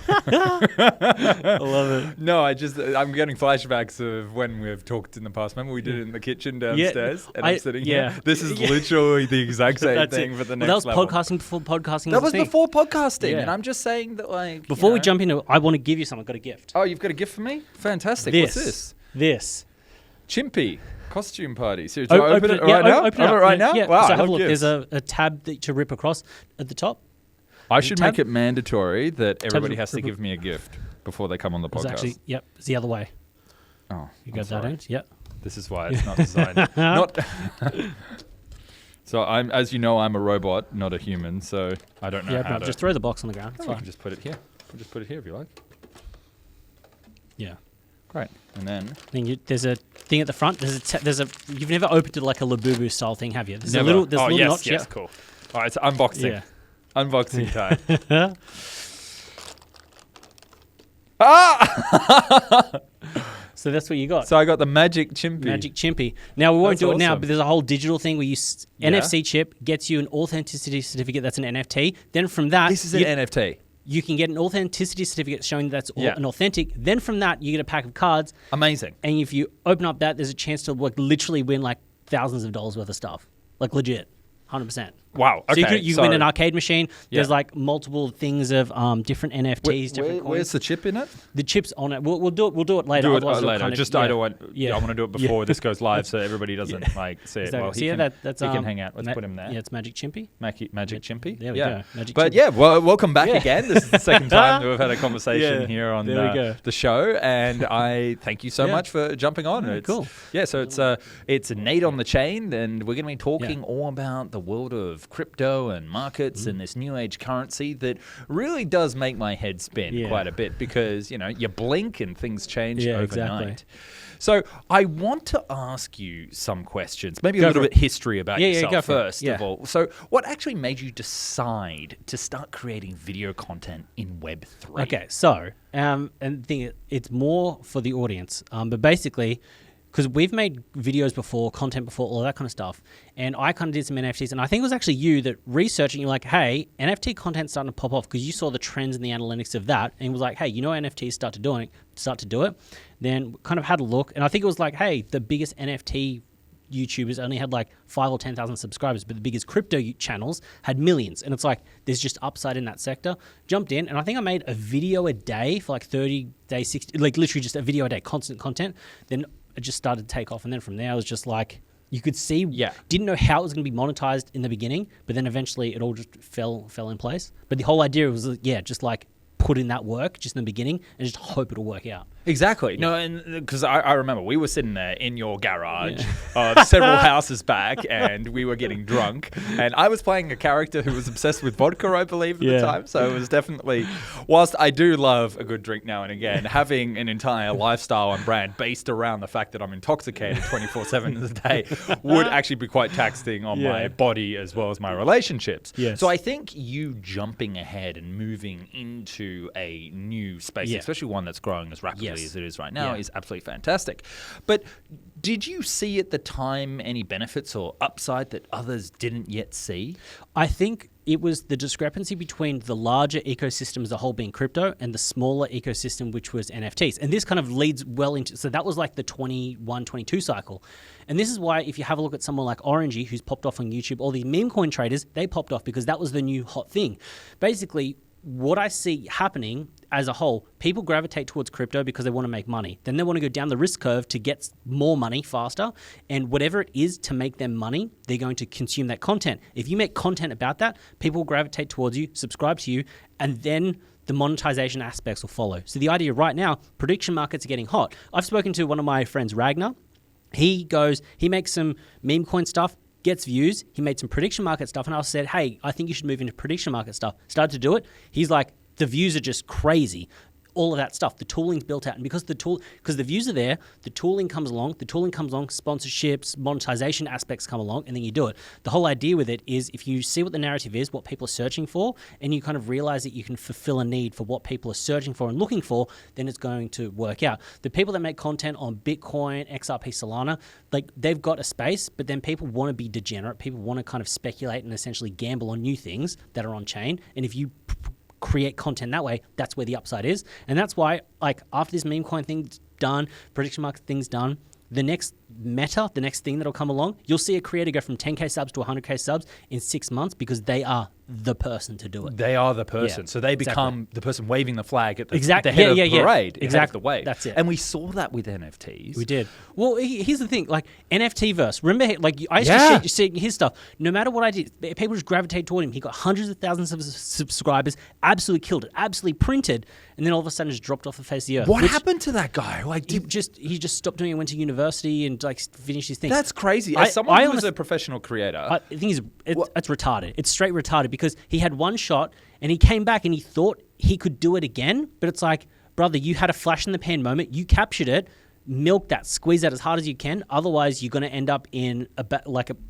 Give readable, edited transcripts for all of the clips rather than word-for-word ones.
I love it. No, I'm getting flashbacks of when we've talked in the past. Remember we did it in the kitchen downstairs, and I'm sitting here. This is literally the exact same thing for the next level. That was podcasting before podcasting. That was before podcasting, and I'm just saying that, like, before we jump into it, I want to give you something. I've got a gift. Oh, you've got a gift for me? Fantastic. What's this? This. Chimpy. Costume party. So do I open it right now? Open it right now? Yeah. Wow, so have a look. There's a tab to rip across at the top. I should make it mandatory that everybody has to give me a gift before they come on the podcast. Actually, it's the other way. Oh, you got that in? Yep. This is why it's not designed. So I'm a robot, not a human. So I don't know how to. Just throw the box on the ground. It's fine. You can just put it here. We'll just put it here if you like. Yeah. Great. And then there's a thing at the front. There's a. You've never opened it like a Labubu style thing, have you? There's never. a little. There's a little notch. Yes, cool. All right, it's unboxing. Yeah. Unboxing time. So that's what you got. So I got the Magic Chimpy. Magic Chimpy. Now, we won't do it now, but there's a whole digital thing where NFC chip gets you an authenticity certificate that's an NFT. Then from that... This is an NFT. You can get an authenticity certificate showing that's an authentic. Then from that, you get a pack of cards. Amazing. And if you open up that, there's a chance to literally win like thousands of dollars worth of stuff. Like legit. 100%. Wow. Okay. So you can win an arcade machine. There's like multiple things of different NFTs, different coins. Where's the chip in it? The chip's on it. We'll do it later. Do it later. I don't want. I want to do it before this goes live, so everybody doesn't see it. Well, he can hang out. Let's put him there. Yeah, it's Magic Chimpy. Magic Chimpy. There we go. Magic Chimpy. Yeah, well, welcome back again. This is the second time that we've had a conversation here on the show, and I thank you so much for jumping on. Cool. Yeah, so it's Nate on the Chain, and we're going to be talking all about the world of crypto and markets and this new age currency that really does make my head spin quite a bit because, you blink and things change overnight. Exactly. So I want to ask you some questions, maybe a little bit history about yourself first of all. So what actually made you decide to start creating video content in Web3? Okay, so, and the thing, it's more for the audience, but basically... Because we've made videos before, content before, all that kind of stuff. And I kind of did some NFTs. And I think it was actually you that researching, you're like, hey, NFT content's starting to pop off because you saw the trends and the analytics of that. And it was like, hey, NFTs start to do it. Then kind of had a look. And I think it was like, hey, the biggest NFT YouTubers only had like 5 or 10,000 subscribers, but the biggest crypto channels had millions. And it's like, there's just upside in that sector. Jumped in, and I think I made a video a day for like 30 days, 60, like literally just a video a day, constant content. Then it just started to take off, and then from there I was just like, you could see, didn't know how it was going to be monetized in the beginning, but then eventually it all just fell in place. But the whole idea was, just like put in that work just in the beginning and just hope it'll work out. Exactly. No, and because I remember we were sitting there in your garage several houses back, and we were getting drunk, and I was playing a character who was obsessed with vodka, I believe, at the time. So it was definitely, whilst I do love a good drink now and again, having an entire lifestyle and brand based around the fact that I'm intoxicated 24/7 of the day would actually be quite taxing on my body as well as my relationships. Yes. So I think you jumping ahead and moving into a new space, especially one that's growing as rapidly as it is right now, is absolutely fantastic. But did you see at the time any benefits or upside that others didn't yet see? I think it was the discrepancy between the larger ecosystem as a whole being crypto and the smaller ecosystem, which was NFTs. And this kind of leads well into, so that was like the 21, 22 cycle. And this is why if you have a look at someone like Orangey, who's popped off on YouTube, all these meme coin traders, they popped off because that was the new hot thing. Basically, what I see happening as a whole, people gravitate towards crypto because they want to make money. Then they want to go down the risk curve to get more money faster. And whatever it is to make them money, they're going to consume that content. If you make content about that, people will gravitate towards you, subscribe to you, and then the monetization aspects will follow. So the idea right now, prediction markets are getting hot. I've spoken to one of my friends, Ragnar. He makes some meme coin stuff, gets views. He made some prediction market stuff, and I said, hey, I think you should move into prediction market stuff. Started to do it. He's like, the views are just crazy. All of that stuff, the tooling's built out. And because the views are there, the tooling comes along, sponsorships, monetization aspects come along, and then you do it. The whole idea with it is if you see what the narrative is, what people are searching for, and you kind of realize that you can fulfill a need for what people are searching for and looking for, then it's going to work out. The people that make content on Bitcoin, XRP, Solana, like they've got a space, but then people want to be degenerate. People want to kind of speculate and essentially gamble on new things that are on chain. And if you create content that way, that's where the upside is. And that's why, like, after this meme coin thing's done, prediction market thing's done, the next meta, the next thing that'll come along, you'll see a creator go from 10K subs to 100K subs in 6 months because they are the person to do it. They are the person. So they become the person waving the flag at the, the head of parade. Exactly. The wave. That's it. And we saw that with NFTs. We did. Well, here's the thing. Like, NFT-verse. Remember, like, I used to see his stuff. No matter what I did, people just gravitate toward him. He got hundreds of thousands of subscribers, absolutely killed it, absolutely printed, and then all of a sudden just dropped off the face of the earth. What happened to that guy? Like, he just stopped doing it, went to university, and like finished his thing. That's crazy. As someone who was a professional creator, the thing is, it's retarded. It's straight retarded because he had one shot and he came back and he thought he could do it again, but it's like, brother, you had a flash in the pan moment, you captured it, milk that, squeeze that as hard as you can, otherwise you're going to end up in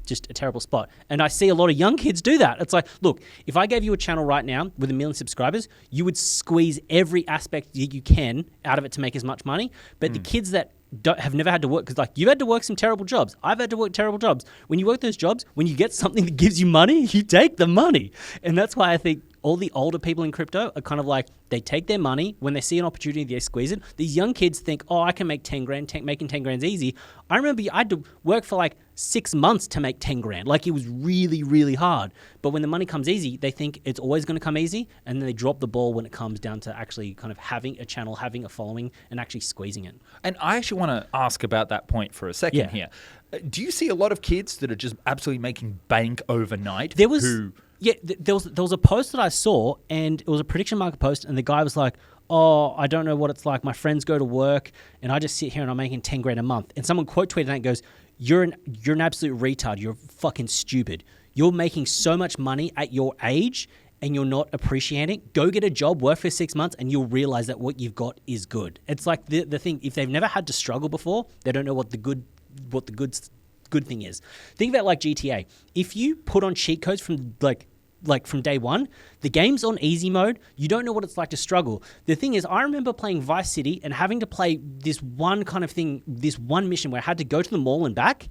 just a terrible spot. And I see a lot of young kids do that. It's like, look, if I gave you a channel right now with 1 million subscribers, you would squeeze every aspect you can out of it to make as much money, but the kids that have never had to work, because like, you've had to work some terrible jobs. I've had to work terrible jobs. When you work those jobs, when you get something that gives you money, you take the money. And that's why I think all the older people in crypto are kind of like, they take their money, when they see an opportunity, they squeeze it. These young kids think, oh, I can make 10 grand, making 10 grand's easy. I remember I had to work for like 6 months to make 10 grand. Like, it was really, really hard. But when the money comes easy, they think it's always going to come easy. And then they drop the ball when it comes down to actually kind of having a channel, having a following, and actually squeezing it. And I actually want to ask about that point for a second here. Do you see a lot of kids that are just absolutely making bank overnight? There was a post that I saw, and it was a prediction market post, and the guy was like, oh, I don't know what it's like. My friends go to work, and I just sit here and I'm making 10 grand a month. And someone quote tweeted and goes, you're an absolute retard. You're fucking stupid. You're making so much money at your age, and you're not appreciating it. Go get a job, work for 6 months, and you'll realize that what you've got is good. It's like the thing, if they've never had to struggle before, they don't know what the good thing is. Think about like GTA. If you put on cheat codes from from day one, the game's on easy mode. You don't know what it's like to struggle. The thing is, I remember playing Vice City and having to play this one kind of thing, this one mission where I had to go to the mall and back.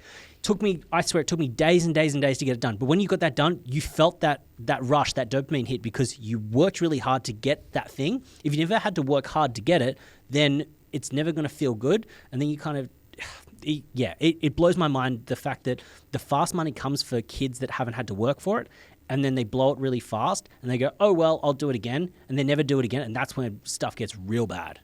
I swear it took me days and days and days to get it done. But when you got that done, you felt that rush, that dopamine hit, because you worked really hard to get that thing. If you never had to work hard to get it, then it's never going to feel good. And then you kind of... it blows my mind, the fact that the fast money comes for kids that haven't had to work for it, and then they blow it really fast, and they go, oh, well, I'll do it again, and they never do it again, and that's when stuff gets real bad.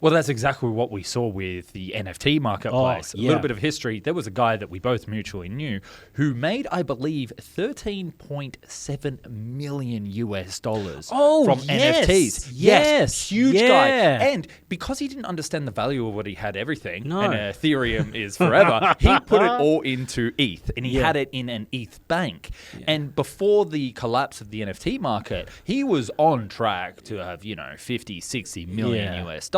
Well, that's exactly what we saw with the NFT marketplace. A little bit of history. There was a guy that we both mutually knew who made, I believe, $13.7 million from NFTs. Yes, huge guy. And because he didn't understand the value of what he had, everything, and Ethereum is forever, he put it all into ETH, and he had it in an ETH bank. And before the collapse of the NFT market, he was on track to have, 50, 60 million US.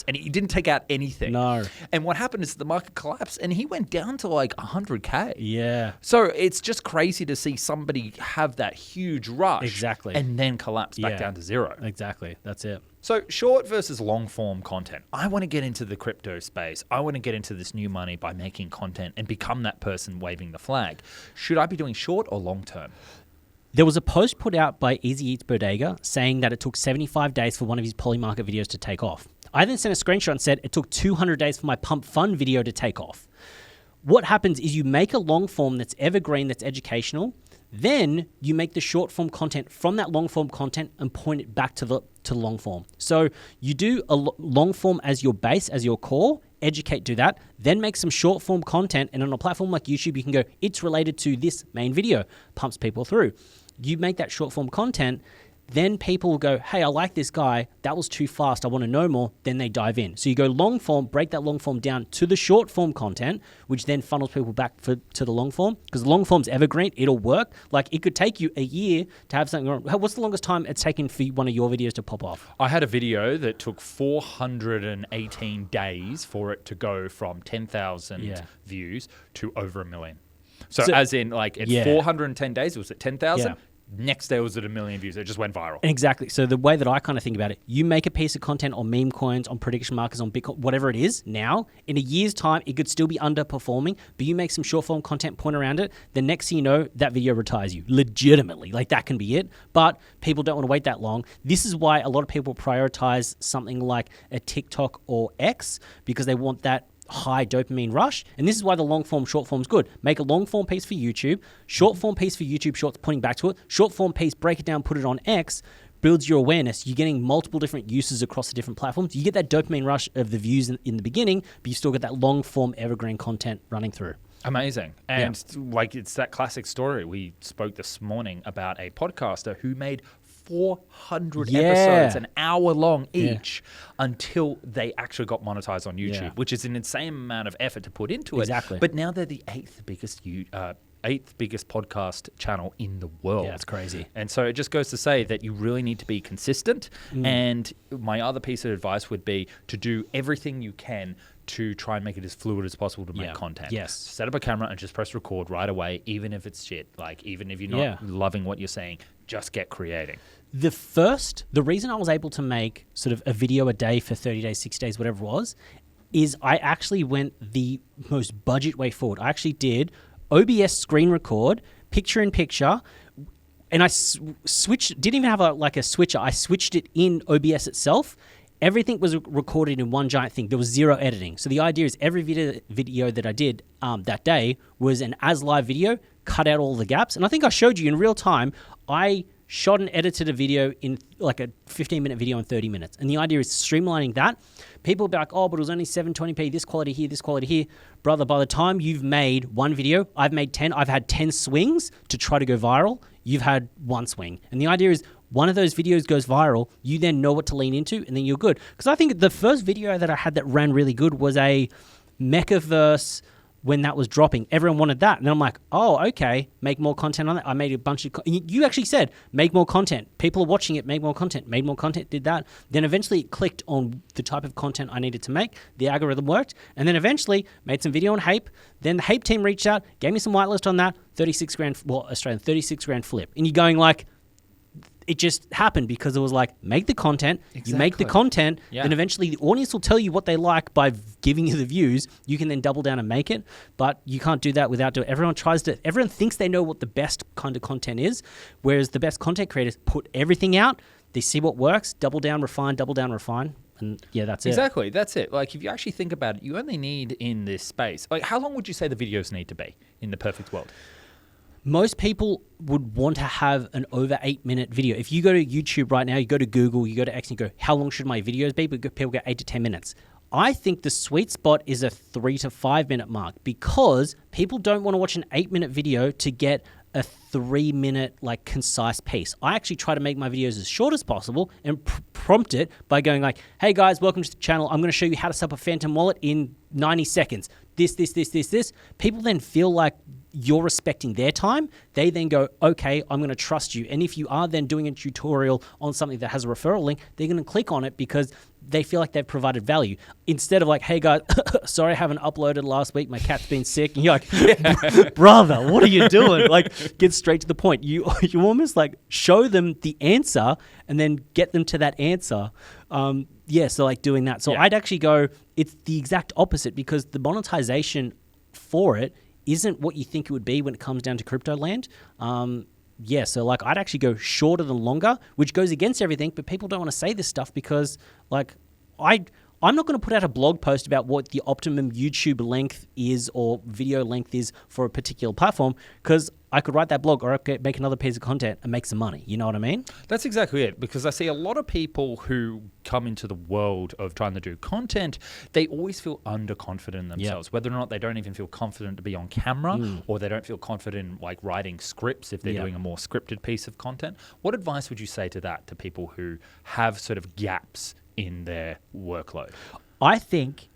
And he didn't take out anything. No. And what happened is the market collapsed, and he went down to like 100K. Yeah. So it's just crazy to see somebody have that huge rush. Exactly. And then collapse back down to zero. Exactly. That's it. So short versus long form content. I want to get into the crypto space. I want to get into this new money by making content and become that person waving the flag. Should I be doing short or long term? There was a post put out by Easy Eats Bodega saying that it took 75 days for one of his Polymarket videos to take off. I then sent a screenshot and said it took 200 days for my Pump Fun video to take off. What happens is you make a long form that's evergreen, that's educational, then you make the short form content from that long form content and point it back to the long form. So you do a long form as your base, as your core, educate, do that, then make some short form content, and on a platform like YouTube, you can go, it's related to this main video, pumps people through. You make that short form content, then people will go, hey, I like this guy. That was too fast. I want to know more. Then they dive in. So you go long form, break that long form down to the short form content, which then funnels people back to the long form. Because the long form's evergreen. It'll work. Like, it could take you a year to have something wrong. What's the longest time it's taken for one of your videos to pop off? I had a video that took 418 days for it to go from 10,000 views to over 1 million. So as in, like, at 410 days, was it 10,000? next day it was at 1 million views. It just went viral. Exactly. So the way that I kind of think about it, you make a piece of content on meme coins, on prediction markets, on Bitcoin, whatever it is now, in a year's time, it could still be underperforming, but you make some short form content point around it. The next thing you know, that video retires you legitimately. Like that can be it. But people don't want to wait that long. This is why a lot of people prioritize something like a TikTok or X, because they want that high dopamine rush. And this is why the long form, short form is good. Make a long form piece for YouTube, short form piece for YouTube Shorts pointing back to it, short form piece, break it down, put it on X, builds your awareness. You're getting multiple different uses across the different platforms. You get that dopamine rush of the views in the beginning, but you still get that long form evergreen content running through. Amazing. And like it's that classic story. We spoke this morning about a podcaster who made 400 episodes, an hour long each, until they actually got monetized on YouTube, which is an insane amount of effort to put into it. Exactly. But now they're the eighth biggest podcast channel in the world. Yeah, that's crazy. And so it just goes to say that you really need to be consistent. And my other piece of advice would be to do everything you can to try and make it as fluid as possible to make content. Yes. Set up a camera and just press record right away, even if it's shit. Like, even if you're not loving what you're saying, just get creating. The reason I was able to make sort of a video a day for 30 days, 6 days, whatever it was, is I actually went the most budget way forward. I actually did OBS screen record, picture in picture, and I switched, didn't even have a switcher. I switched it in OBS itself. Everything was recorded in one giant thing. There was zero editing. So the idea is every video that I did that day was an as live video, cut out all the gaps. And I think I showed you in real time, I shot and edited a video in like a 15-minute video in 30 minutes. And the idea is streamlining that. People will be like, oh, but it was only 720p, this quality here. Brother, by the time you've made one video, I've made 10. I've had 10 swings to try to go viral. You've had one swing. And the idea is one of those videos goes viral, you then know what to lean into, and then you're good. Because I think the first video that I had that ran really good was a Mechaverse. When that was dropping, everyone wanted that. And then I'm like, oh, okay, make more content on that. I made a bunch of... You actually said, make more content. People are watching it, make more content. Made more content, did that. Then eventually it clicked on the type of content I needed to make. The algorithm worked. And then eventually made some video on Hape. Then the Hape team reached out, gave me some whitelist on that, 36 grand, well, Australian, 36 grand flip. And you're going like... It just happened because it was like, make the content, you make the content, then eventually the audience will tell you what they like by giving you the views. You can then double down and make it, but you can't do that without doing it. Everyone thinks they know what the best kind of content is, whereas the best content creators put everything out, they see what works, double down, refine, and that's it. Exactly, that's it. Like, if you actually think about it, you only need in this space, like, how long would you say the videos need to be in the perfect world? Most people would want to have an over 8-minute video. If you go to YouTube right now, you go to Google, you go to X, and you go, how long should my videos be? People go 8 to 10 minutes. I think the sweet spot is a 3 to 5 minute mark because people don't want to watch an 8-minute video to get a 3-minute like concise piece. I actually try to make my videos as short as possible and prompt it by going like, hey guys, welcome to the channel. I'm going to show you how to set up a Phantom wallet in 90 seconds. This. People then feel like you're respecting their time. They then go, okay, I'm going to trust you. And if you are then doing a tutorial on something that has a referral link, they're going to click on it because they feel like they've provided value. Instead of like, hey guys, sorry I haven't uploaded last week. My cat's been sick. And you're like, brother, what are you doing? Like, get straight to the point. You almost like show them the answer and then get them to that answer. So like doing that. So I'd actually go, it's the exact opposite because the monetization for it isn't what you think it would be when it comes down to crypto land. So like I'd actually go shorter than longer, which goes against everything, but people don't want to say this stuff because like I'm not going to put out a blog post about what the optimum YouTube length is or video length is for a particular platform because I could write that blog or I could make another piece of content and make some money. You know what I mean? That's exactly it, because I see a lot of people who come into the world of trying to do content, they always feel underconfident in themselves, whether or not they don't even feel confident to be on camera or they don't feel confident in like writing scripts if they're doing a more scripted piece of content. What advice would you say to that to people who have sort of gaps in their workload? I think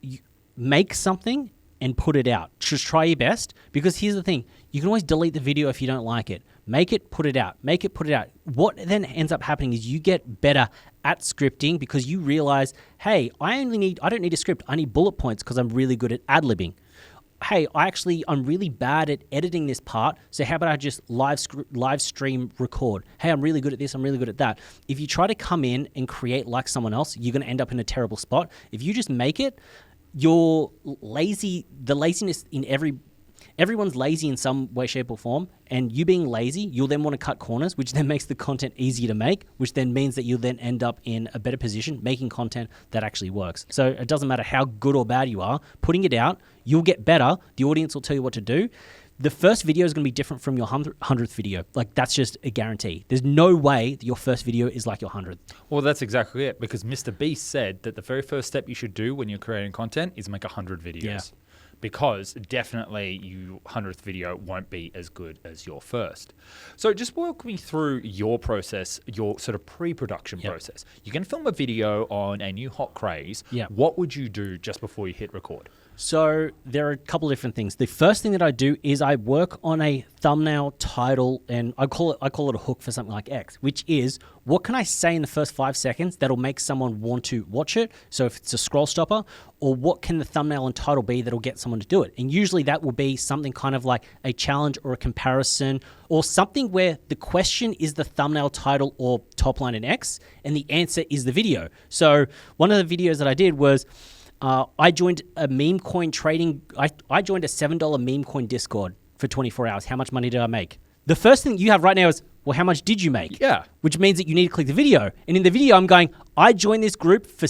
you make something and put it out. Just try your best because here's the thing. You can always delete the video if you don't like it. Make it, put it out. Make it, put it out. What then ends up happening is you get better at scripting because you realize, hey, I don't need a script. I need bullet points because I'm really good at ad-libbing. hey, I'm really bad at editing this part, so how about I just live stream record? Hey, I'm really good at this, I'm really good at that. If you try to come in and create like someone else, you're going to end up in a terrible spot. If you just make it, you're lazy. The laziness in everyone's lazy in some way, shape, or form, and you being lazy, you'll then want to cut corners, which then makes the content easier to make, which then means that you'll then end up in a better position making content that actually works. So it doesn't matter how good or bad you are, putting it out, you'll get better. The audience will tell you what to do. The first video is going to be different from your 100th video. Like, that's just a guarantee. There's no way that your first video is like your 100th. Well, that's exactly it, because Mr. Beast said that the very first step you should do when you're creating content is make 100 videos. Yeah. Because definitely your 100th video won't be as good as your first. So just walk me through your process, your sort of pre-production process. You're going to film a video on a new hot craze. Yep. What would you do just before you hit record? So there are a couple of different things. The first thing that I do is I work on a thumbnail, title, and I call it a hook for something like X, which is what can I say in the first 5 seconds that'll make someone want to watch it? So if it's a scroll stopper, or what can the thumbnail and title be that'll get someone to do it? And usually that will be something kind of like a challenge or a comparison, or something where the question is the thumbnail, title, or top line in X, and the answer is the video. So one of the videos that I did was I joined a meme coin trading. I joined a $7 meme coin Discord for 24 hours. How much money did I make? The first thing you have right now is, well, how much did you make? Yeah. Which means that you need to click the video. And in the video, I'm going, I joined this group for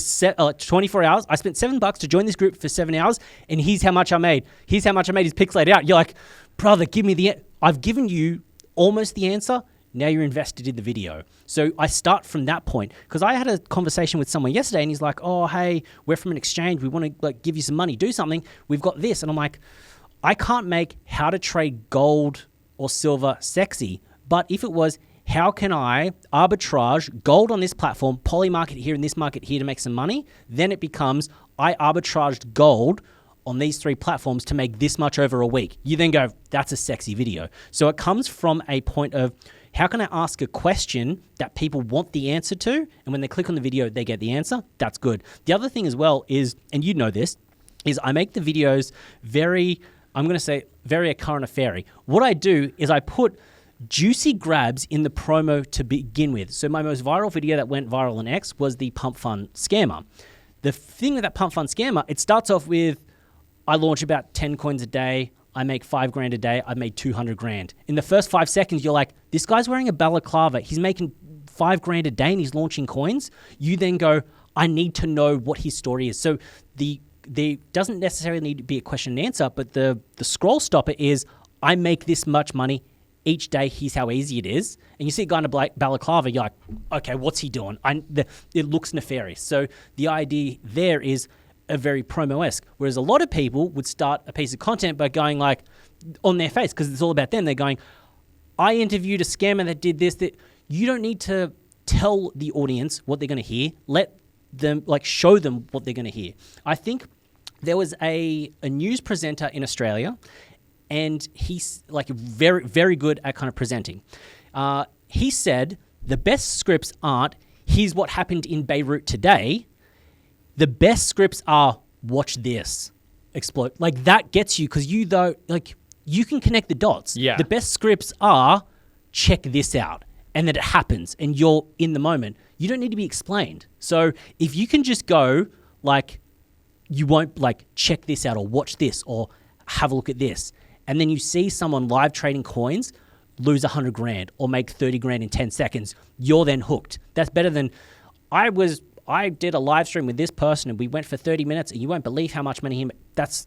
24 hours. I spent $7 to join this group for 7 hours. And here's how much I made. Here's how much I made is pixelated out. You're like, brother, give me I've given you almost the answer. Now you're invested in the video. So I start from that point, because I had a conversation with someone yesterday and he's like, oh, hey, we're from an exchange. We want to give you some money, do something. We've got this. And I'm like, I can't make how to trade gold or silver sexy. But if it was, how can I arbitrage gold on this platform, poly market here and this market here to make some money? Then it becomes, I arbitraged gold on these 3 platforms to make this much over a week. You then go, that's a sexy video. So it comes from a point of, how can I ask a question that people want the answer to? And when they click on the video, they get the answer. That's good. The other thing as well is, and you know this, is I make the videos very a current affair. What I do is I put juicy grabs in the promo to begin with. So my most viral video that went viral on X was the Pump Fund Scammer. The thing with that Pump Fund Scammer, it starts off with, I launch about 10 coins a day. I make $5,000 a day. I made 200 grand. In the first 5 seconds, you're like, this guy's wearing a balaclava. He's making $5,000 a day and he's launching coins. You then go, I need to know what his story is. So there doesn't necessarily need to be a question and answer, but the scroll stopper is, I make this much money each day. Here's how easy it is. And you see a guy in a balaclava, you're like, okay, what's he doing? It looks nefarious. So the idea there is a very promo-esque, whereas a lot of people would start a piece of content by going like on their face, because it's all about them. They're going, I interviewed a scammer that did this. That you don't need to tell the audience what they're going to hear. Let them, show them what they're going to hear. I think there was a news presenter in Australia, and he's very, very good at kind of presenting. He said the best scripts aren't, here's what happened in Beirut today. The best scripts are, watch this explode. That gets you, because you can connect the dots. Yeah. The best scripts are, check this out. And then it happens and you're in the moment. You don't need to be explained. So if you can just go you won't check this out or watch this or have a look at this. And then you see someone live trading coins lose 100 grand or make 30 grand in 10 seconds. You're then hooked. That's better than I did a live stream with this person and we went for 30 minutes and you won't believe how much money he made. That's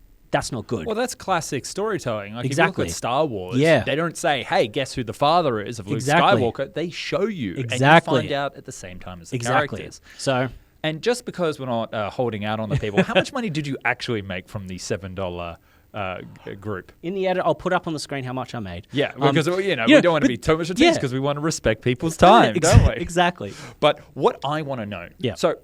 not good. Well, that's classic storytelling. Exactly. If you look at Star Wars, they don't say, hey, guess who the father is of Luke Skywalker. They show you. Exactly. And you find out at the same time as the characters. So, and just because we're not holding out on the people, how much money did you actually make from the $7 group? In the edit, I'll put up on the screen how much I made. Yeah, because we don't want to be too much of tease because we want to respect people's time, don't we? Exactly. But what I want to know, so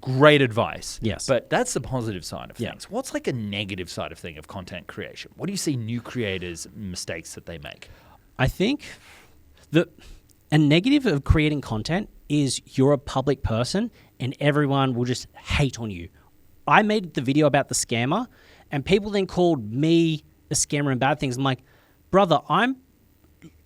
great advice. Yes. But that's the positive side of things. What's a negative side of thing of content creation? What do you see new creators' mistakes that they make? I think a negative of creating content is you're a public person and everyone will just hate on you. I made the video about the scammer And people then called me a scammer and bad things. I'm like, brother, I'm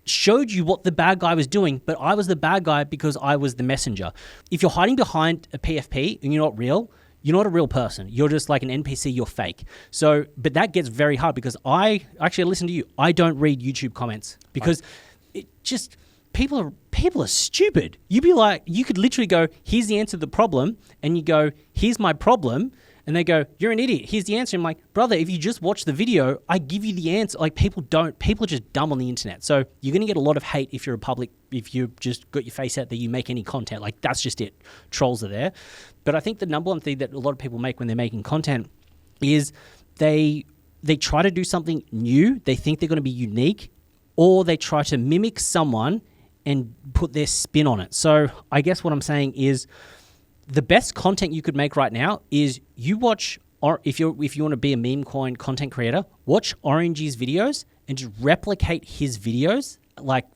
showed you what the bad guy was doing, but I was the bad guy because I was the messenger. If you're hiding behind a PFP and you're not real, you're not a real person. You're just like an NPC, you're fake. So, but that gets very hard because I listen to you. I don't read YouTube comments because it just, people are stupid. You'd be like, you could literally go, here's the answer to the problem. And you go, here's my problem. And they go, you're an idiot. Here's the answer. I'm like, brother, if you just watch the video, I give you the answer. Like people are just dumb on the internet. So you're going to get a lot of hate if you just got your face out there, you make any content. Like that's just it. Trolls are there. But I think the number one thing that a lot of people make when they're making content is they try to do something new. They think they're going to be unique, or they try to mimic someone and put their spin on it. So I guess what I'm saying is, the best content you could make right now is you watch, or if you want to be a meme coin content creator, watch Orange's videos and just replicate his videos. Like,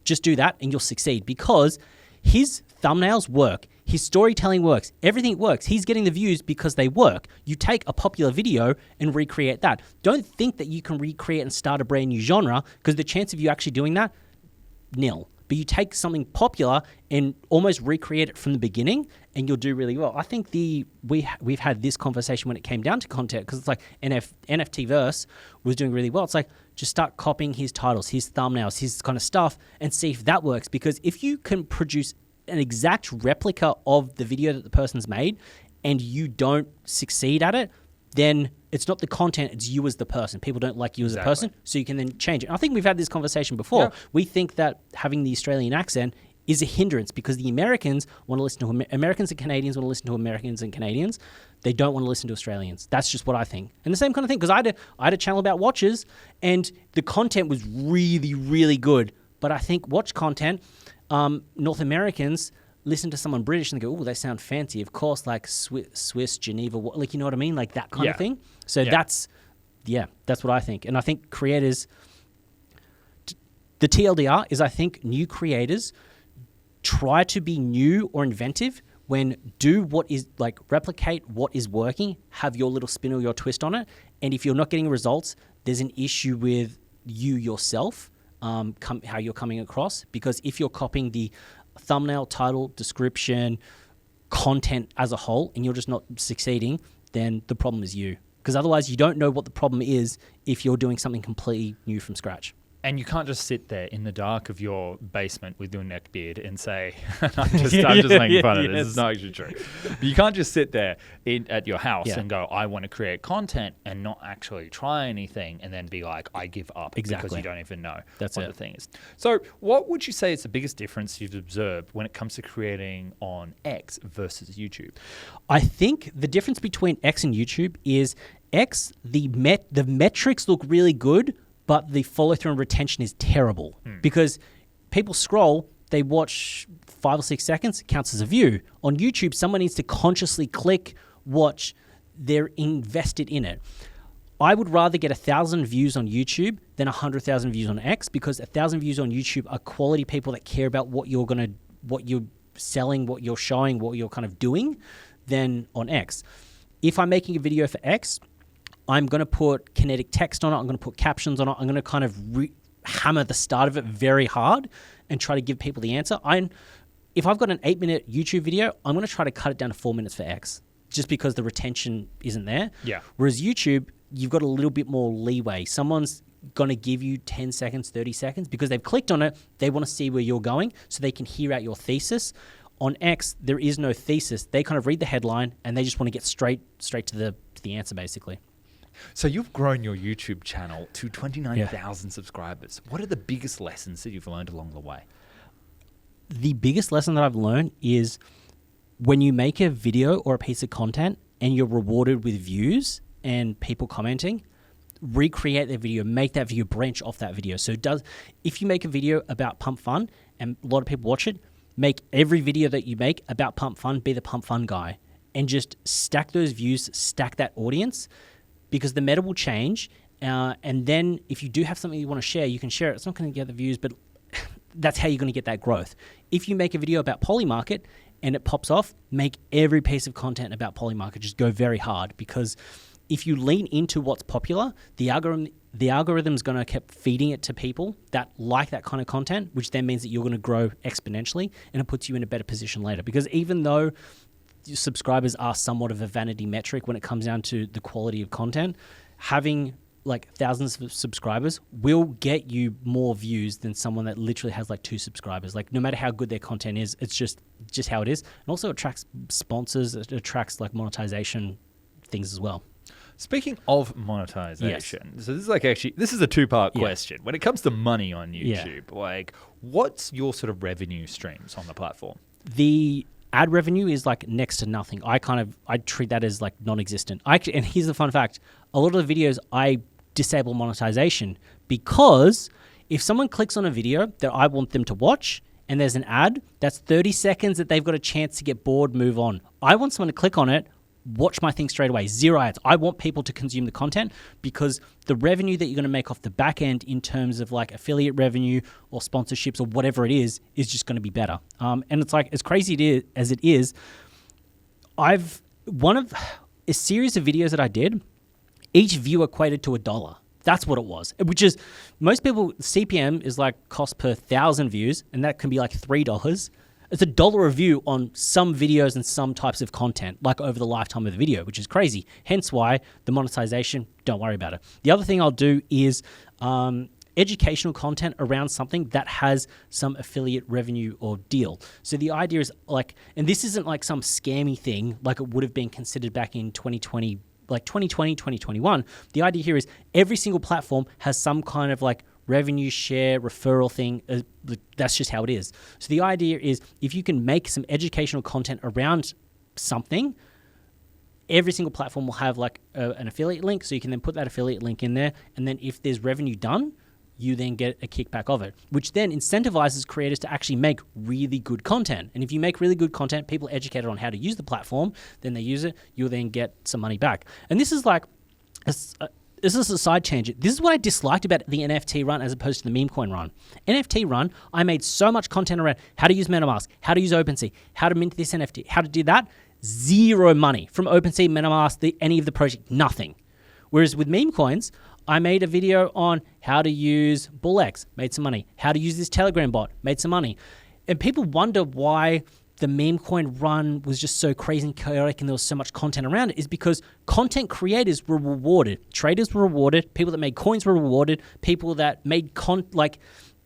just do that and you'll succeed because his thumbnails work, his storytelling works, everything works. He's getting the views because they work. You take a popular video and recreate that. Don't think that you can recreate and start a brand new genre because the chance of you actually doing that, nil. But you take something popular and almost recreate it from the beginning and you'll do really well. I think we've had this conversation when it came down to content because it's like NFTverse was doing really well. It's like just start copying his titles, his thumbnails, his kind of stuff and see if that works. Because if you can produce an exact replica of the video that the person's made and you don't succeed at it, then it's not the content, it's you as the person. People don't like you as a person, so you can then change it. And I think we've had this conversation before. Yeah. We think that having the Australian accent is a hindrance because the Americans want to listen to Americans and Canadians want to listen to Americans and Canadians. They don't want to listen to Australians. That's just what I think. And the same kind of thing, because I had a channel about watches and the content was really, really good. But I think watch content, North Americans listen to someone British and they go, oh, they sound fancy. Of course, like Swiss, Geneva, like, you know what I mean? Like that kind of thing. So that's what I think. And I think creators, the TLDR is I think new creators try to be new or inventive when do what is like replicate what is working, have your little spin or your twist on it. And if you're not getting results, there's an issue with you yourself, how you're coming across. Because if you're copying the thumbnail, title, description, content as a whole, and you're just not succeeding, then the problem is you. Because otherwise you don't know what the problem is if you're doing something completely new from scratch. And you can't just sit there in the dark of your basement with your neck beard and say, I'm just making fun of it. This is not actually true. But you can't just sit there at your house and go, I want to create content and not actually try anything and then be like, I give up because you don't even know what the thing is. So what would you say is the biggest difference you've observed when it comes to creating on X versus YouTube? I think the difference between X and YouTube is X, the metrics look really good, but the follow-through and retention is terrible because people scroll, they watch 5 or 6 seconds, it counts as a view. On YouTube, someone needs to consciously click, watch, they're invested in it. I would rather get 1,000 views on YouTube than 100,000 views on X because 1,000 views on YouTube are quality people that care about what you're selling, what you're showing, what you're kind of doing, than on X. If I'm making a video for X, I'm going to put kinetic text on it. I'm going to put captions on it. I'm going to kind of hammer the start of it very hard and try to give people the answer. If I've got an 8-minute YouTube video, I'm going to try to cut it down to 4 minutes for X just because the retention isn't there. Yeah. Whereas YouTube, you've got a little bit more leeway. Someone's going to give you 10 seconds, 30 seconds because they've clicked on it. They want to see where you're going so they can hear out your thesis. On X, there is no thesis. They kind of read the headline and they just want to get straight to the answer basically. So you've grown your YouTube channel to 29,000 subscribers. What are the biggest lessons that you've learned along the way? The biggest lesson that I've learned is when you make a video or a piece of content and you're rewarded with views and people commenting, recreate that video, make that video, branch off that video. So if you make a video about Pump Fun and a lot of people watch it, make every video that you make about Pump Fun, be the Pump Fun guy and just stack those views, stack that audience. Because the meta will change, and then if you do have something you want to share, you can share it. It's not going to get the views, but that's how you're going to get that growth. If you make a video about Polymarket and it pops off, make every piece of content about Polymarket. Just go very hard because if you lean into what's popular, the algorithm's going to keep feeding it to people that like that kind of content, which then means that you're going to grow exponentially, and it puts you in a better position later. Because even though subscribers are somewhat of a vanity metric when it comes down to the quality of content, having like thousands of subscribers will get you more views than someone that literally has like 2 subscribers. Like, no matter how good their content is, it's just how it is. And also attracts sponsors, it attracts like monetization things as well. Speaking of monetization, so this is a 2-part question. When it comes to money on YouTube, like, what's your sort of revenue streams on the platform? The ad revenue is like next to nothing. I treat that as like non-existent. And here's the fun fact: a lot of the videos I disable monetization, because if someone clicks on a video that I want them to watch and there's an ad, that's 30 seconds that they've got a chance to get bored, move on. I want someone to click on it, watch my thing straight away. 0 ads. I want people to consume the content, because the revenue that you're going to make off the back end in terms of like affiliate revenue or sponsorships or whatever it is just going to be better. And it's like, as crazy as it is, one of a series of videos that I did, each view equated to $1. That's what it was, which is, most people, CPM is like cost per 1,000 views, and that can be like $3. It's $1 a view on some videos and some types of content, like over the lifetime of the video, which is crazy. Hence why the monetization, don't worry about it. The other thing I'll do is educational content around something that has some affiliate revenue or deal. So the idea is like, and this isn't like some scammy thing like it would have been considered back in 2020, like 2020, 2021. The idea here is every single platform has some kind of like revenue share, referral thing. That's just how it is. So the idea is, if you can make some educational content around something, every single platform will have like an affiliate link. So you can then put that affiliate link in there. And then if there's revenue done, you then get a kickback of it, which then incentivizes creators to actually make really good content. And if you make really good content, people are educated on how to use the platform, then they use it, you'll then get some money back. And this is like, this is a side tangent. This is what I disliked about the NFT run as opposed to the meme coin run. NFT run, I made so much content around how to use MetaMask, how to use OpenSea, how to mint this NFT, how to do that. 0 money from OpenSea, MetaMask, any of the project, nothing. Whereas with meme coins, I made a video on how to use BullX, made some money. How to use this Telegram bot, made some money. And people wonder why the meme coin run was just so crazy and chaotic and there was so much content around it, is because content creators were rewarded. Traders were rewarded. People that made coins were rewarded. People that made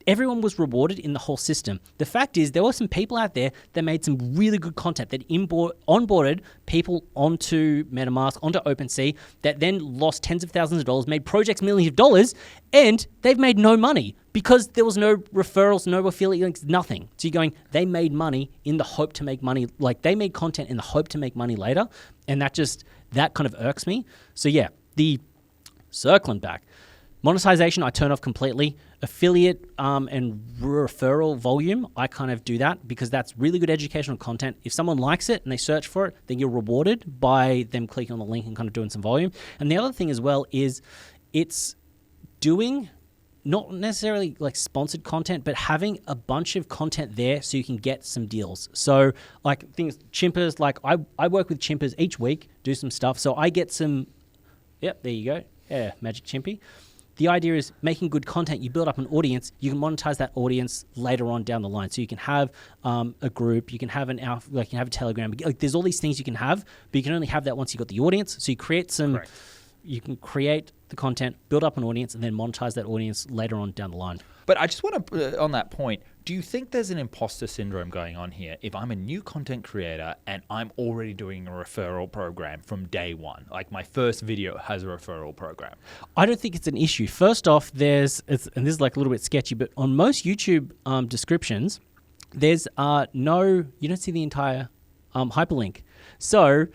everyone was rewarded in the whole system. The fact is, there were some people out there that made some really good content that onboarded people onto MetaMask, onto OpenSea, that then lost tens of thousands of dollars, made projects millions of dollars, and they've made no money because there was no referrals, no affiliate links, nothing. So you're going, they made money in the hope to make money, like they made content in the hope to make money later, and that kind of irks me. So yeah, the circling back, monetization, I turn off completely. Affiliate and referral volume, I kind of do that because that's really good educational content. If someone likes it and they search for it, then you're rewarded by them clicking on the link and kind of doing some volume. And the other thing as well is it's doing not necessarily like sponsored content, but having a bunch of content there so you can get some deals. So like things, Chimpers, like I work with Chimpers each week, do some stuff. So I get some, yep, there you go. Yeah, Magic Chimpy. The idea is making good content. You build up an audience. You can monetize that audience later on down the line. So you can have a group. You can have you can have a Telegram. Like there's all these things you can have, but you can only have that once you got the audience. So you create some. Correct. You can create the content, build up an audience, and then monetize that audience later on down the line. But I just want to, on that point, do you think there's an imposter syndrome going on here? If I'm a new content creator and I'm already doing a referral program from day one, like my first video has a referral program. I don't think it's an issue. First off, and this is like a little bit sketchy, but on most YouTube descriptions, there's you don't see the entire hyperlink. So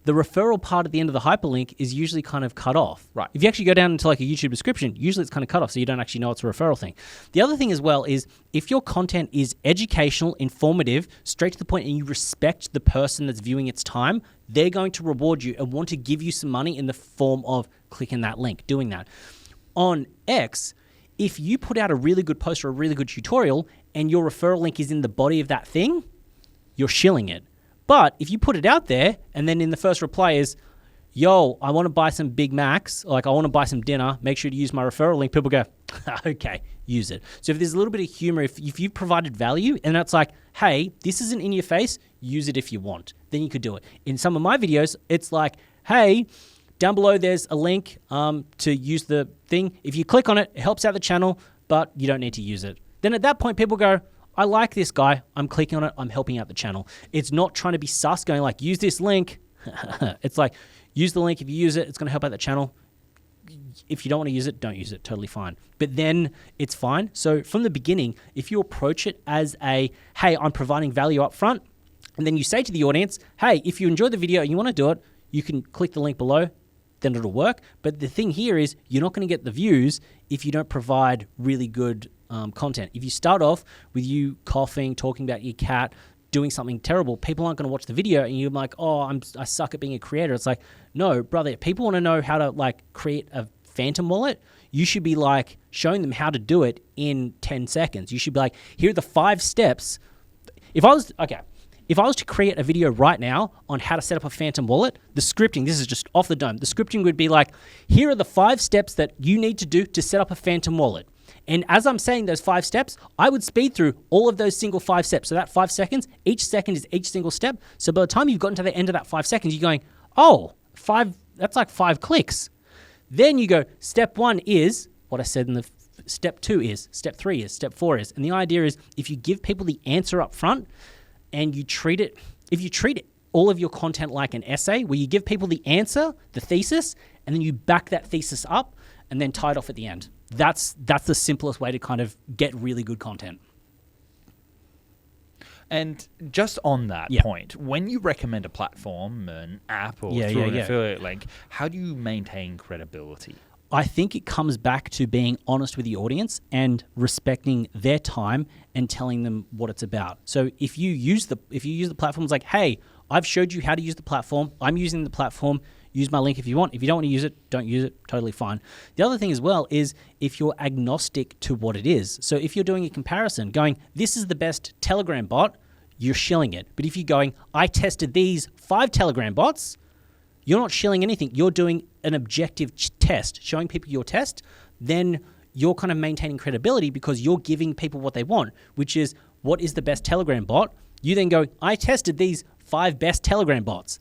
the referral part at the end of the hyperlink is usually kind of cut off. Right. If you actually go down into like a YouTube description, usually it's kind of cut off, so you don't actually know it's a referral thing. The other thing as well is if your content is educational, informative, straight to the point, and you respect the person that's viewing its time, they're going to reward you and want to give you some money in the form of clicking that link, doing that. On X, if you put out a really good post or a really good tutorial and your referral link is in the body of that thing, you're shilling it. But if you put it out there and then in the first reply is, yo, I want to buy some Big Macs, like I want to buy some dinner, make sure to use my referral link. People go, okay, use it. So if there's a little bit of humor, if you've provided value and that's like, hey, this isn't in your face, use it if you want, then you could do it. In some of my videos, it's like, hey, down below there's a link to use the thing. If you click on it, it helps out the channel, but you don't need to use it. Then at that point, people go, I like this guy, I'm clicking on it, I'm helping out the channel. It's not trying to be sus, going like, use this link. It's like, use the link. If you use it, it's going to help out the channel. If you don't want to use it, don't use it. Totally fine. But then it's fine. So from the beginning, if you approach it as a, hey, I'm providing value up front, and then you say to the audience, hey, if you enjoy the video and you want to do it, you can click the link below, then it'll work. But the thing here is you're not going to get the views if you don't provide really good content. If you start off with you coughing, talking about your cat, doing something terrible, people aren't going to watch the video and you're like, oh, I suck at being a creator. It's like, no, brother, if people want to know how to like create a Phantom wallet, you should be like showing them how to do it in 10 seconds. You should be like, here are the 5 steps. If I was to create a video right now on how to set up a Phantom wallet, the scripting, this is just off the dome, the scripting would be like, here are the 5 steps that you need to do to set up a Phantom wallet. And as I'm saying those 5 steps, I would speed through all of those single 5 steps. So that 5 seconds, each second is each single step. So by the time you've gotten to the end of that 5 seconds, you're going, oh, 5, that's like 5 clicks. Then you go, step 1 is what I said in the step 2 is, step 3 is, step 4 is. And the idea is if you give people the answer up front and you treat it, if you treat it, all of your content like an essay where you give people the answer, the thesis, and then you back that thesis up and then tie it off at the end. That's the simplest way to kind of get really good content. And just on that point, when you recommend a platform, an app, or through an affiliate link, how do you maintain credibility? I think it comes back to being honest with the audience and respecting their time and telling them what it's about. So if you use the platform, it's like, hey, I've showed you how to use the platform. I'm using the platform. Use my link if you want. If you don't want to use it, don't use it. Totally fine. The other thing as well is if you're agnostic to what it is. So if you're doing a comparison, going, this is the best Telegram bot, you're shilling it. But if you're going, I tested these 5 Telegram bots, you're not shilling anything. You're doing an objective test, showing people your test, then you're kind of maintaining credibility because you're giving people what they want, which is what is the best Telegram bot. You then go, I tested these 5 best Telegram bots.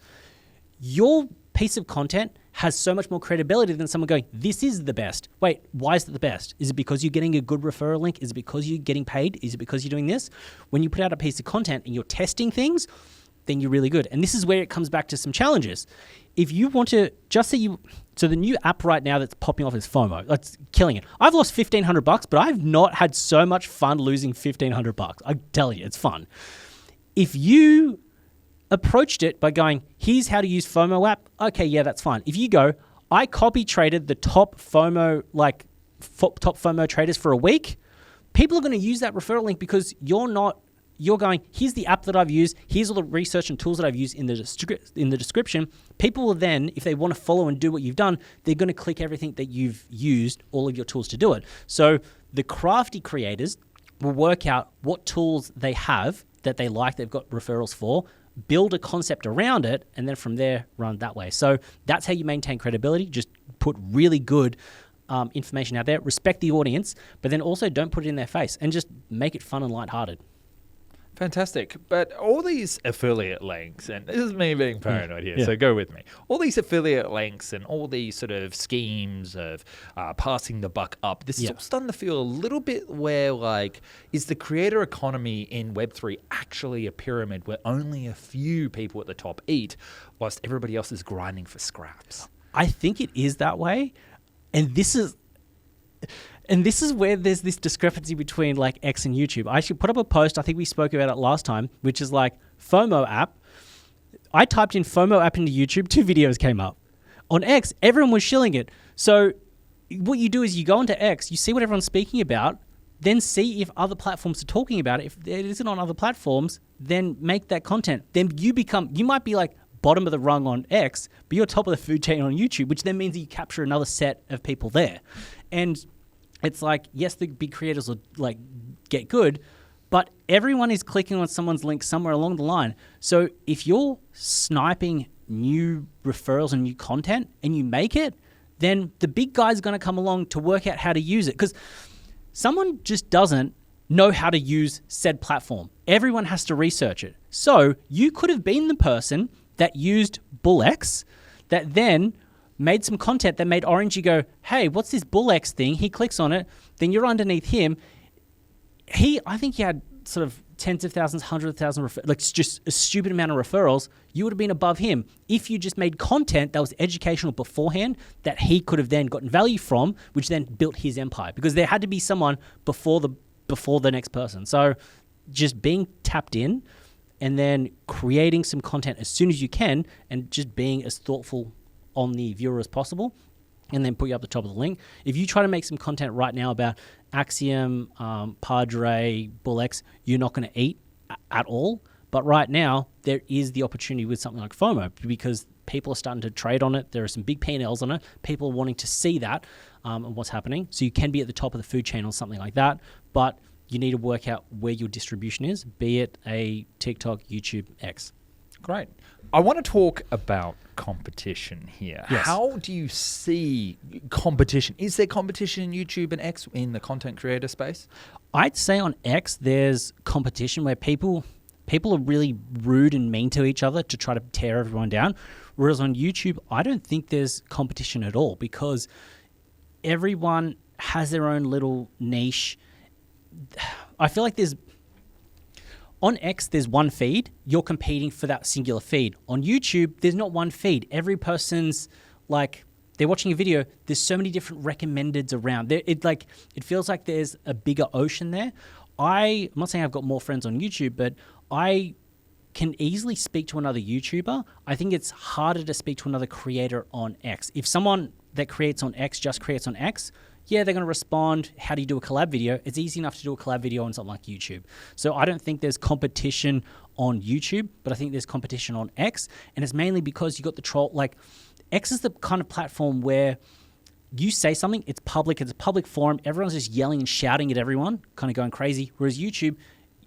Your piece of content has so much more credibility than someone going, this is the best. Wait, why is it the best? Is it because you're getting a good referral link? Is it because you're getting paid? Is it because you're doing this? When you put out a piece of content and you're testing things, then you're really good. And this is where it comes back to some challenges. If you want to, so the new app right now that's popping off is FOMO. That's killing it. I've lost $1,500, but I've not had so much fun losing $1,500. I tell you, it's fun. If you approached it by going, here's how to use FOMO app. Okay, yeah, that's fine. If you go, I copy traded the top FOMO traders for a week, people are going to use that referral link because you're going, here's the app that I've used, here's all the research and tools that I've used in the description. People will then, if they want to follow and do what you've done, they're going to click everything that you've used, all of your tools to do it. So the crafty creators will work out what tools they have that they like, they've got referrals for, build a concept around it, and then from there, run that way. So that's how you maintain credibility. Just put really good information out there, respect the audience, but then also don't put it in their face and just make it fun and lighthearted. Fantastic. But all these affiliate links, and this is me being paranoid here, so go with me. All these affiliate links and all these sort of schemes of passing the buck up, this is all starting to feel a little bit where, like, is the creator economy in Web3 actually a pyramid where only a few people at the top eat whilst everybody else is grinding for scraps? I think it is that way. And this is where there's this discrepancy between like X and YouTube. I actually put up a post, I think we spoke about it last time, which is like FOMO app. I typed in FOMO app into YouTube, 2 videos came up. On X, everyone was shilling it. So what you do is you go into X, you see what everyone's speaking about, then see if other platforms are talking about it. If it isn't on other platforms, then make that content. Then you might be like bottom of the rung on X, but you're top of the food chain on YouTube, which then means that you capture another set of people there. And it's like, yes, the big creators will like get good, but everyone is clicking on someone's link somewhere along the line. So if you're sniping new referrals and new content and you make it, then the big guy's going to come along to work out how to use it. Because someone just doesn't know how to use said platform. Everyone has to research it. So you could have been the person that used BullX that then made some content that made Orangey go, hey, what's this BullX thing? He clicks on it. Then you're underneath him. I think he had sort of tens of thousands, hundreds of thousands, like just a stupid amount of referrals. You would have been above him if you just made content that was educational beforehand that he could have then gotten value from, which then built his empire, because there had to be someone before the next person. So just being tapped in and then creating some content as soon as you can and just being as thoughtful on the viewer as possible, and then put you up the top of the link. If you try to make some content right now about Axiom, Padre, BullX, you're not going to eat at all. But right now, there is the opportunity with something like FOMO because people are starting to trade on it. There are some big P&Ls on it. People are wanting to see that and what's happening. So you can be at the top of the food chain or something like that, but you need to work out where your distribution is, be it a TikTok, YouTube, X. Great. I want to talk about competition here. Yes. How do you see competition? Is there competition in YouTube and X in the content creator space? I'd say on X, there's competition where people are really rude and mean to each other to try to tear everyone down. Whereas on YouTube, I don't think there's competition at all because everyone has their own little niche. I feel like on X, there's one feed. You're competing for that singular feed. On YouTube, there's not one feed. Every person's like, they're watching a video. There's so many different recommendeds around. It feels like there's a bigger ocean there. I'm not saying I've got more friends on YouTube, but I can easily speak to another YouTuber. I think it's harder to speak to another creator on X. If someone that creates on X just creates on X, yeah, they're going to respond, how do you do a collab video? It's easy enough to do a collab video on something like YouTube. So I don't think there's competition on YouTube, but I think there's competition on X. And it's mainly because you got the troll. Like, X is the kind of platform where you say something, it's public, it's a public forum, everyone's just yelling and shouting at everyone, kind of going crazy. Whereas YouTube,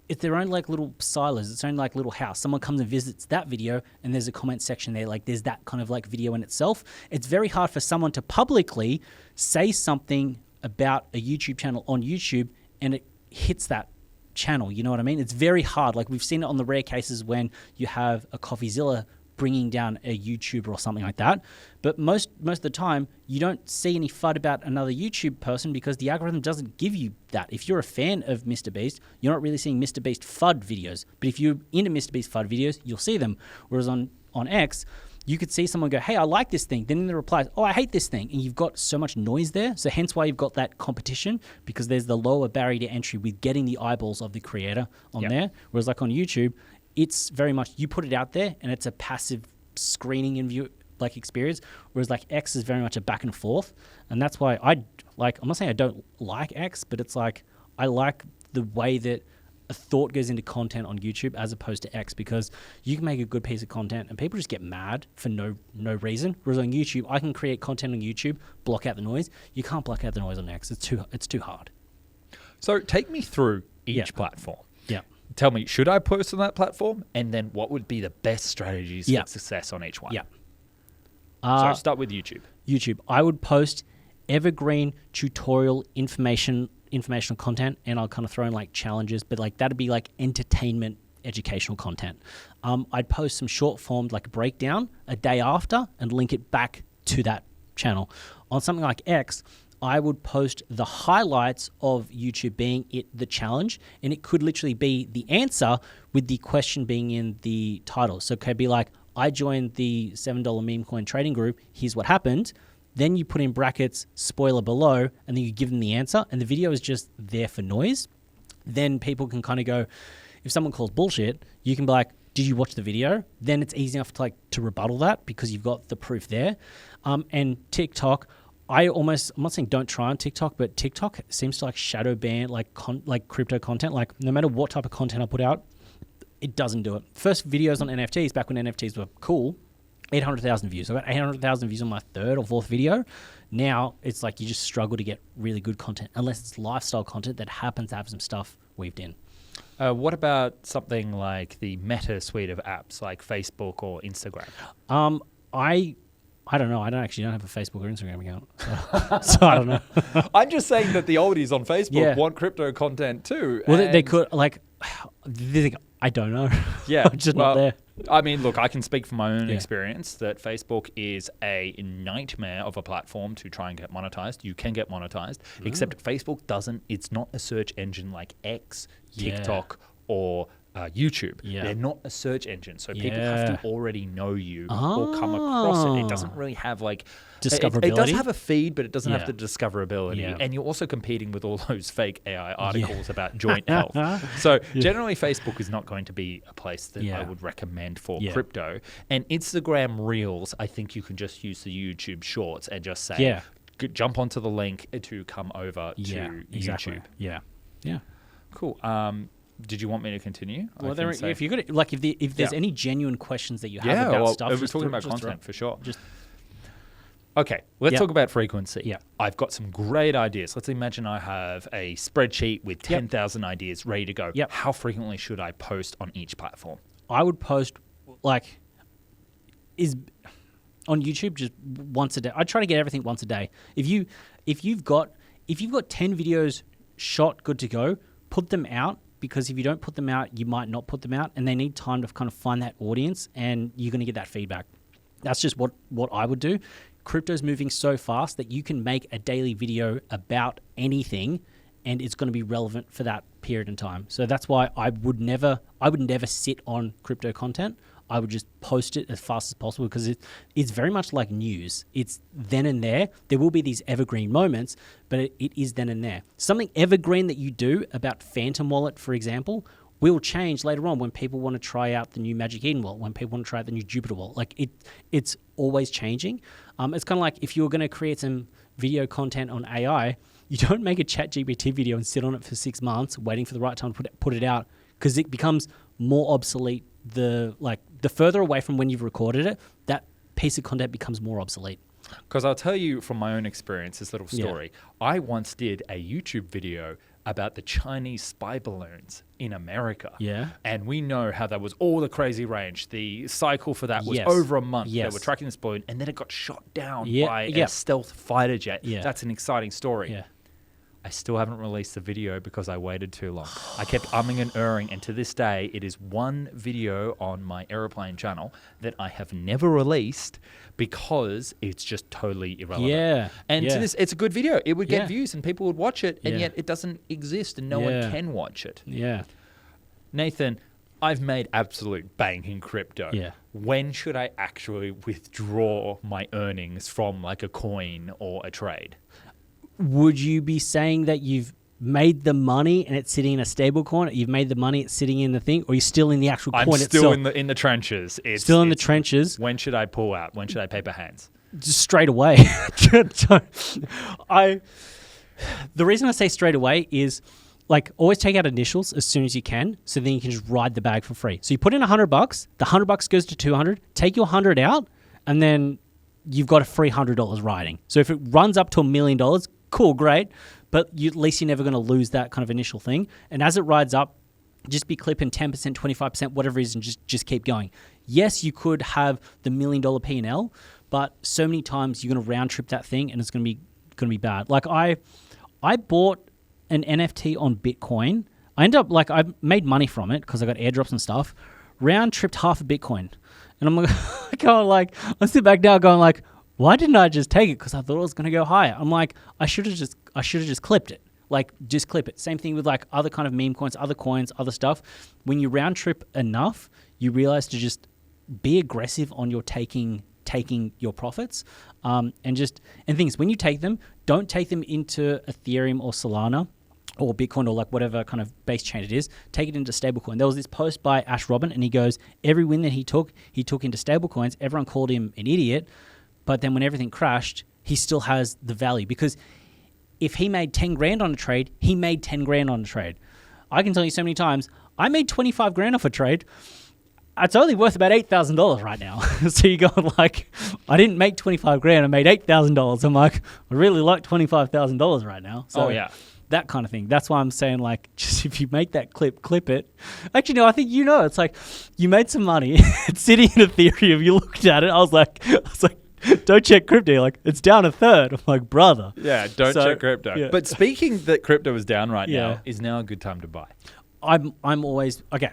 it's their own like little silos, it's their own like little house. Someone comes and visits that video and there's a comment section there, like there's that kind of like video in itself. It's very hard for someone to publicly say something about a YouTube channel on YouTube and it hits that channel, you know what I mean? It's very hard. Like we've seen it on the rare cases when you have a CoffeeZilla bringing down a YouTuber or something like that. But most of the time, you don't see any FUD about another YouTube person because the algorithm doesn't give you that. If you're a fan of MrBeast, you're not really seeing MrBeast FUD videos. But if you're into MrBeast FUD videos, you'll see them. Whereas on X, you could see someone go, hey, I like this thing. Then in the replies, oh, I hate this thing. And you've got so much noise there. So hence why you've got that competition because there's the lower barrier to entry with getting the eyeballs of the creator on there. Whereas like on YouTube, it's very much you put it out there and it's a passive screening and view like experience, whereas like X is very much a back and forth, and that's why I'm not saying I don't like X, but it's like I like the way that a thought goes into content on YouTube as opposed to X because you can make a good piece of content and people just get mad for no reason. Whereas on YouTube, I can create content on YouTube, block out the noise. You can't block out the noise on X. It's too hard. So take me through each platform. Yeah. Tell me, should I post on that platform? And then what would be the best strategies for success on each one? Yeah. So start with YouTube. YouTube. I would post evergreen tutorial informational content, and I'll kind of throw in like challenges, but like that'd be like entertainment, educational content. I'd post some short form like breakdown a day after and link it back to that channel. On something like X, I would post the highlights of YouTube being the challenge, and it could literally be the answer with the question being in the title. So it could be like, I joined the $7 meme coin trading group, here's what happened. Then you put in brackets, spoiler below, and then you give them the answer, and the video is just there for noise. Then people can kind of go, if someone calls bullshit, you can be like, did you watch the video? Then it's easy enough to rebuttal that because you've got the proof there. And TikTok, I'm not saying don't try on TikTok, but TikTok seems to like shadow ban like crypto content. Like no matter what type of content I put out, it doesn't do it. First videos on NFTs, back when NFTs were cool, 800,000 views. I got 800,000 views on my third or fourth video. Now it's like you just struggle to get really good content unless it's lifestyle content that happens to have some stuff weaved in. What about something like the Meta suite of apps like Facebook or Instagram? I don't know. I don't have a Facebook or Instagram account, so I don't know. I'm just saying that the oldies on Facebook want crypto content too. Well, they could I don't know. Yeah, I'm just not there. I mean, look, I can speak from my own experience that Facebook is a nightmare of a platform to try and get monetized. You can get monetized, except Facebook doesn't. It's not a search engine like X, TikTok, or YouTube. They're not a search engine, so people have to already know you or come across it. It doesn't really have like discoverability. It does have a feed, but it doesn't have the discoverability. And you're also competing with all those fake AI articles about joint health. So generally, Facebook is not going to be a place that I would recommend for crypto. And Instagram Reels, I think you can just use the YouTube Shorts and just say, jump onto the link to come over to YouTube. Yeah. Cool. Did you want me to continue? Well, if you could, like, if there's any genuine questions that you have about stuff, we're talking about content for sure. Okay, let's talk about frequency. Yeah. I've got some great ideas. Let's imagine I have a spreadsheet with 10,000 ideas ready to go. Yep. How frequently should I post on each platform? I would post on YouTube just once a day. I try to get everything once a day. If you've got 10 videos shot, good to go, put them out. Because if you don't put them out, you might not put them out, and they need time to kind of find that audience, and you're going to get that feedback. That's just what I would do. Crypto's moving so fast that you can make a daily video about anything, and it's going to be relevant for that period in time. So that's why I would never sit on crypto content. I would just post it as fast as possible because it's very much like news. It's then and there. There will be these evergreen moments, but it is then and there. Something evergreen that you do about Phantom Wallet, for example, will change later on when people want to try out the new Magic Eden Wallet, when people want to try out the new Jupiter Wallet. Like it's always changing. It's kind of like if you're going to create some video content on AI, you don't make a ChatGPT video and sit on it for 6 months waiting for the right time to put it out because it becomes more obsolete. The further away from when you've recorded it, that piece of content becomes more obsolete. Because I'll tell you from my own experience, this little story. I once did a YouTube video about the Chinese spy balloons in America. Yeah. And we know how that was all the crazy range. The cycle for that was over a month. They were tracking this balloon, and then it got shot down by a stealth fighter jet. Yeah. That's an exciting story. Yeah. I still haven't released the video because I waited too long. I kept umming and erring, and to this day, it is one video on my aeroplane channel that I have never released because it's just totally irrelevant. Yeah. And to this, it's a good video. It would get views and people would watch it, and yet it doesn't exist and no one can watch it. Yeah. Nathan, I've made absolute bank in crypto. Yeah. When should I actually withdraw my earnings from like a coin or a trade? Would you be saying that you've made the money and it's sitting in a stable coin, or you've made the money, it's sitting in the thing, or you're still in the actual coin itself? I'm still in the trenches. Still in the trenches. When should I pull out? When should I paper hands? Just straight away. The reason I say straight away is like always take out initials as soon as you can, so then you can just ride the bag for free. So you put in $100, the $100 goes to 200, take your 100 out, and then you've got a free $100 riding. So if it runs up to $1 million, cool, great, but at least you're never going to lose that kind of initial thing. And as it rides up, just be clipping 10%, 25%, whatever it is, and just keep going. Yes, you could have the $1 million P&L, but so many times you're going to round trip that thing, and it's going to be bad. Like I bought an NFT on Bitcoin. I made money from it because I got airdrops and stuff. Round tripped half a Bitcoin, and I'm I sit back now going like, why didn't I just take it? Because I thought it was going to go higher. I'm like, I should have just clipped it. Like, just clip it. Same thing with like other kind of meme coins, other stuff. When you round trip enough, you realize to just be aggressive on your taking your profits. And things, when you take them, don't take them into Ethereum or Solana or Bitcoin or like whatever kind of base chain it is. Take it into stablecoin. There was this post by Ash Robin, and he goes, every win that he took into stablecoins. Everyone called him an idiot. But then when everything crashed, he still has the value, because if he made 10 grand on a trade, he made 10 grand on a trade. I can tell you so many times, I made 25 grand off a trade. It's only worth about $8,000 right now. So you go like, I didn't make 25 grand, I made $8,000. I'm like, I really like $25,000 right now. So, that kind of thing. That's why I'm saying, like, just if you make that clip it. Actually, no, I think it's like you made some money. It's sitting in Ethereum. You looked at it. I was like, don't check crypto. You're like, it's down a third. I'm like, brother. Yeah, don't check crypto. Yeah. But speaking that crypto is down right now, is now a good time to buy? I'm always, okay,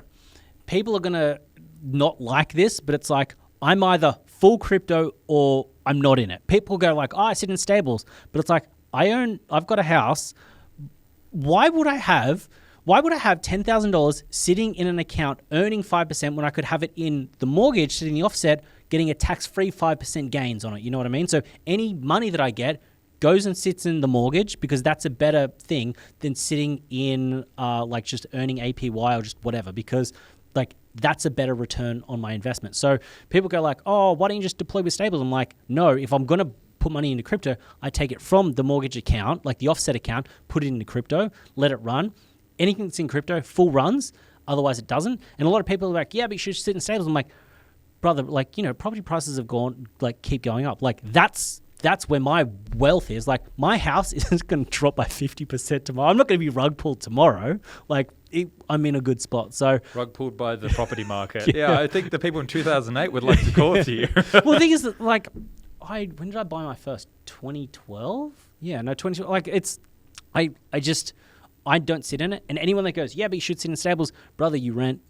people are going to not like this, but it's like, I'm either full crypto or I'm not in it. People go like, I sit in stables. But it's like, I've got a house. Why would I have $10,000 sitting in an account earning 5% when I could have it in the mortgage, sitting in the offset, getting a tax-free 5% gains on it? You know what I mean? So any money that I get goes and sits in the mortgage because that's a better thing than sitting in like just earning APY or just whatever, because like that's a better return on my investment. So people go like, oh, why don't you just deploy with stables? I'm like, no, if I'm going to put money into crypto, I take it from the mortgage account, like the offset account, put it into crypto, let it run. Anything that's in crypto full runs, otherwise it doesn't. And a lot of people are like, yeah, but you should sit in stables. I'm like, brother, like, property prices have keep going up. Like that's where my wealth is. Like my house isn't going to drop by 50% tomorrow. I'm not going to be rug pulled tomorrow. Like I'm in a good spot. So rug pulled by the property market. Yeah, I think the people in 2008 would like to call to you. Well, the thing is that like, when did I buy my first? 2012? Yeah, no, 2012. Like I don't sit in it. And anyone that goes, yeah, but you should sit in stables, brother, you rent.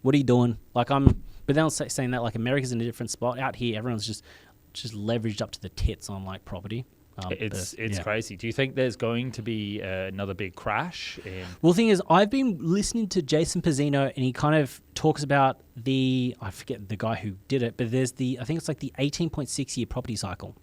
What are you doing? Like but then I'll saying that like America's in a different spot. Out here, everyone's just leveraged up to the tits on like property. It's crazy. Do you think there's going to be another big crash? Well, the thing is, I've been listening to Jason Pizzino, and he kind of talks about I forget the guy who did it, but there's I think it's like the 18.6 year property cycle.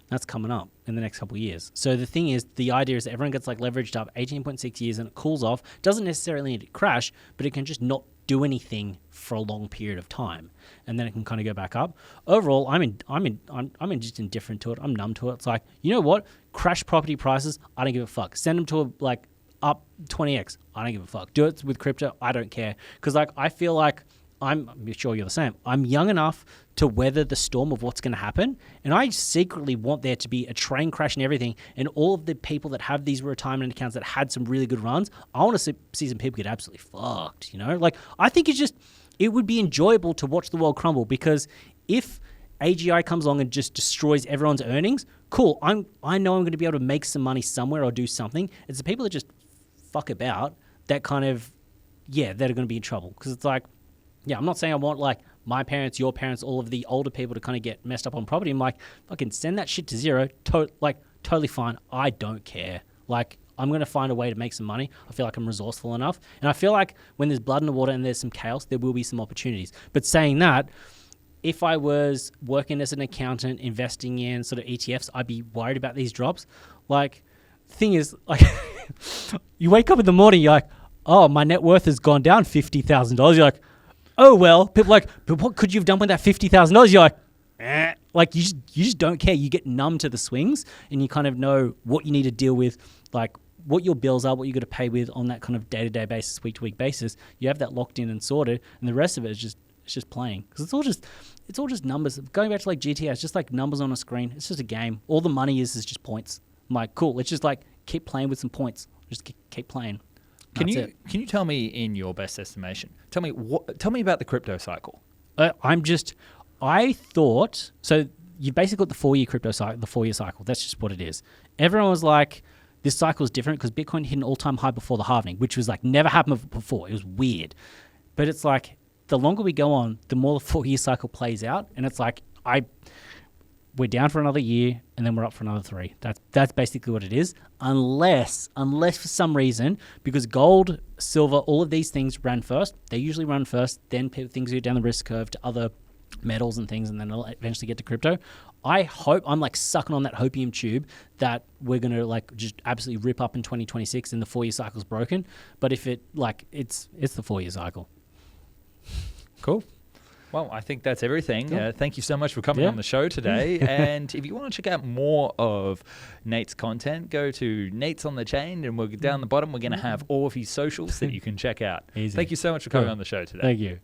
That's coming up in the next couple of years. So the thing is, the idea is that everyone gets like leveraged up 18.6 years and it cools off. Doesn't necessarily need to crash, but it can just not do anything for a long period of time, and then it can kind of go back up. Overall, I'm just indifferent to it. I'm numb to it. It's like, you know what? Crash property prices. I don't give a fuck. Send them to like up 20x. I don't give a fuck. Do it with crypto. I don't care, because like I feel like I'm sure you're the same. I'm young enough to weather the storm of what's going to happen, and I secretly want there to be a train crash and everything, and all of the people that have these retirement accounts that had some really good runs, I want to see some people get absolutely fucked, Like, I think it would be enjoyable to watch the world crumble, because if AGI comes along and just destroys everyone's earnings, cool, I know I'm going to be able to make some money somewhere or do something. It's the people that just fuck about that kind of, that are going to be in trouble, because it's like, yeah, I'm not saying I want like my parents, your parents, all of the older people to kind of get messed up on property. I'm like, fucking send that shit to zero. Totally fine. I don't care. Like, I'm going to find a way to make some money. I feel like I'm resourceful enough. And I feel like when there's blood in the water and there's some chaos, there will be some opportunities. But saying that, if I was working as an accountant, investing in sort of ETFs, I'd be worried about these drops. Like, thing is, like, you wake up in the morning, you're like, oh, my net worth has gone down $50,000. You're like, oh, well, people like, but what could you have done with that $50,000? You're like, like you just don't care. You get numb to the swings, and you kind of know what you need to deal with, like what your bills are, what you're going to pay with on that kind of day-to-day basis, week-to-week basis. You have that locked in and sorted, and the rest of it is just playing, because it's all just numbers. Going back to like GTA, it's just like numbers on a screen. It's just a game. All the money is just points. I'm like, cool. Let's just like keep playing with some points. Just keep playing. Can you tell me, in your best estimation, tell me about the crypto cycle? I thought, so you basically got the 4-year crypto cycle, the 4-year cycle. That's just what it is. Everyone was like, this cycle is different because Bitcoin hit an all-time high before the halving, which was like never happened before. It was weird. But it's like, the longer we go on, the more the 4-year cycle plays out. And it's like, we're down for another year, and then we're up for another 3. That's basically what it is. Unless for some reason, because gold, silver, all of these things ran first. They usually run first. Then things go down the risk curve to other metals and things, and then it'll eventually get to crypto. I hope, I'm like sucking on that hopium tube that we're going to like just absolutely rip up in 2026 and the 4-year cycle's broken. But if it like, it's the 4-year cycle. Cool. Well, I think that's everything. Cool. Thank you so much for coming on the show today. And if you want to check out more of Nate's content, go to NateontheChain, and down the bottom, we're going to have all of his socials that you can check out. Easy. Thank you so much for coming on the show today. Thank you.